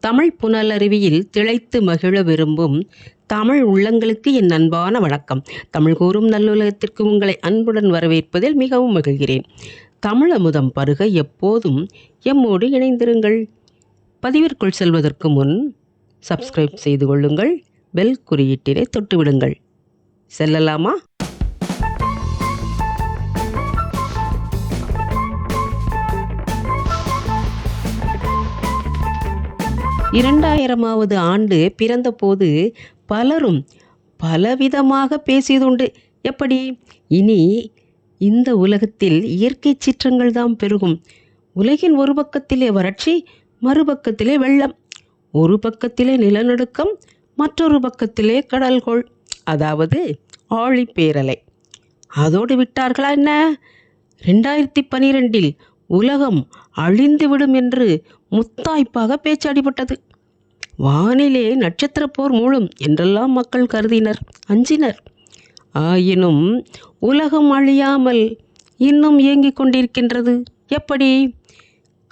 தமிழ் புனலருவியில் திளைத்து மகிழ விரும்பும் தமிழ் உள்ளங்களுக்கு என் அன்பான வணக்கம். தமிழ் கூறும் நல்லுலகத்திற்கு உங்களை அன்புடன் வரவேற்பதில் மிகவும் மகிழ்கிறேன். தமிழ் அமுதம் பருக எப்போதும் எம்மோடு இணைந்திருங்கள். பதிவிற்குள் செல்வதற்கு முன் சப்ஸ்கிரைப் செய்து கொள்ளுங்கள். பெல் குறியீட்டினை தொட்டுவிடுங்கள். செல்லலாமா? இரண்டாயிரமாவது ஆண்டு பிறந்தபோது பலரும் பலவிதமாக பேசியதுண்டு. எப்படி? இனி இந்த உலகத்தில் இயற்கை சீற்றங்கள் தான் பெருகும். உலகின் ஒரு பக்கத்திலே வறட்சி, மறுபக்கத்திலே வெள்ளம், ஒரு பக்கத்திலே நிலநடுக்கம், மற்றொரு பக்கத்திலே கடல்கோள், அதாவது ஆழிப்பேரலை. அதோடு விட்டார்களா என்ன? 2012 உலகம் அழிந்துவிடும் என்று முத்தாய்ப்பாக பேச்சு அடிபட்டது. வானிலே நட்சத்திர போர் மூழும் என்றெல்லாம் மக்கள் கருதினர், அஞ்சினர். ஆயினும் உலகம் அழியாமல் இன்னும் இயங்கிக் கொண்டிருக்கின்றது. எப்படி?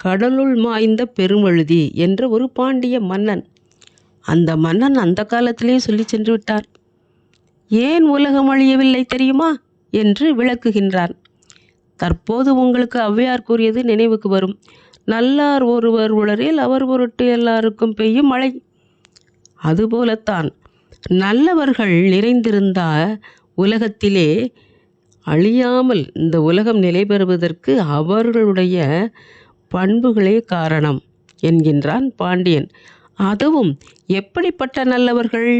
கடலுள் மாய்ந்த பெருமழுதி என்ற ஒரு பாண்டிய மன்னன். அந்த மன்னன் அந்த காலத்திலே சொல்லி சென்று விட்டார். ஏன் உலகம் அழியவில்லை தெரியுமா என்று விளக்குகின்றான். தற்போது உங்களுக்கு ஔவையார் கூறியது நினைவுக்கு வரும். நல்லார் ஒருவர் உளரில் அவர் பொருட்டு எல்லாருக்கும் பெய்யும் மழை. அதுபோலத்தான் நல்லவர்கள் நிறைந்திருந்த உலகத்திலே அழியாமல் இந்த உலகம் நிலை பெறுவதற்கு அவர்களுடைய பண்புகளே காரணம் என்கின்றான் பாண்டியன். அதுவும் எப்படிப்பட்ட நல்லவர்கள்?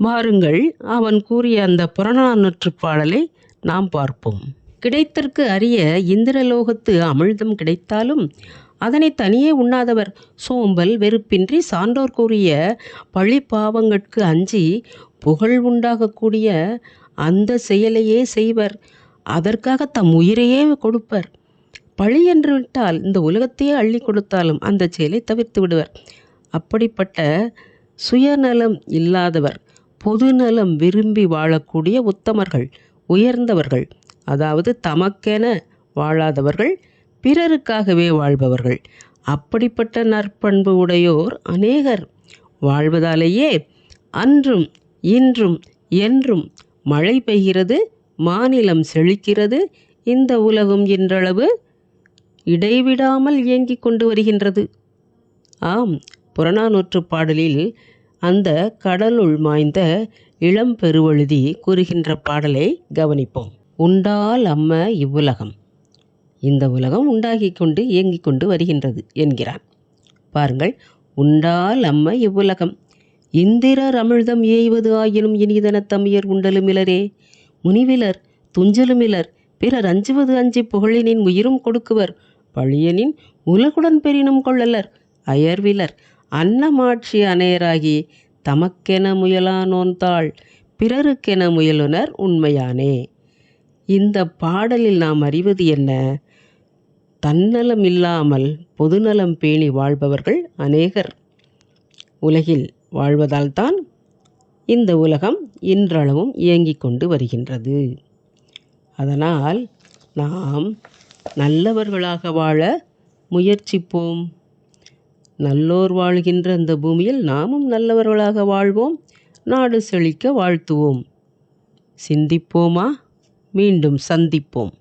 வாருங்கள், அவன் கூறிய அந்த புறநானூற்று பாடலை நாம் பார்ப்போம். கிடைத்தற்கு அரிய இந்திரலோகத்து அமிழ்தம் கிடைத்தாலும் அதனை தனியே உண்ணாதவர், சோம்பல் வெறுப்பின்றி சான்றோர் கூறிய பழி பாவங்கட்கு அஞ்சி புகழ் உண்டாகக்கூடிய அந்த செயலையே செய்வர். அதற்காக தம் உயிரையே கொடுப்பர். பழி என்று விட்டால் இந்த உலகத்தையே அள்ளி கொடுத்தாலும் அந்த செயலை தவிர்த்து விடுவர். அப்படிப்பட்ட சுயநலம் இல்லாதவர், பொதுநலம் விரும்பி வாழக்கூடிய உத்தமர்கள், உயர்ந்தவர்கள், அதாவது தமக்கென வாழாதவர்கள், பிறருக்காகவே வாழ்பவர்கள். அப்படிப்பட்ட நற்பண்பு உடையோர் அநேகர். வாழ்வதாலேயே அன்றும் இன்றும் என்றும் மழை பெய்கிறது, மாநிலம் செழிக்கிறது, இந்த உலகம் இன்றளவு இடைவிடாமல் இயங்கிக் கொண்டு வருகின்றது. ஆம், புறநானூற்று பாடலில் அந்த கடலுள் மாய்ந்த இளம் பெருவழுதி கூறுகின்ற பாடலை கவனிப்போம். உண்டால் அம்ம இவ்வுலகம், இந்த உலகம் உண்டாகி கொண்டு இயங்கிக் கொண்டு வருகின்றது என்கிறான். பாருங்கள், உண்டால் அம்ம இவ்வுலகம் இந்திரர் அமிழ்தம் ஏய்வது ஆயினும் இனிதன தமியர் உண்டலுமிலரே, முனிவிலர் துஞ்சலுமிலர், பிறர் அஞ்சுவது அஞ்சி புகழினின் உயிரும் கொடுக்குவர், பழியனின் உலகுடன் பெரினும் கொள்ளலர், அயர்விலர் அன்னமாட்சி அனையராகி தமக்கென முயலானோன்தாள் பிறருக்கென முயலுனர் உண்மையானே. இந்த பாடலில் நாம் அறிவது என்ன? தன்னலம் இல்லாமல் பொதுநலம் பேணி வாழ்பவர்கள் அநேகர் உலகில் வாழ்வதால் தான் இந்த உலகம் இன்றளவும் இயங்கிக் கொண்டு வருகின்றது. அதனால் நாம் நல்லவர்களாக வாழ முயற்சிப்போம். நல்லோர் வாழ்கின்ற இந்த பூமியில் நாமும் நல்லவர்களாக வாழ்வோம். நாடு செழிக்க வாழ்த்துவோம். சிந்திப்போமா? மீண்டும் சந்திப்போம்.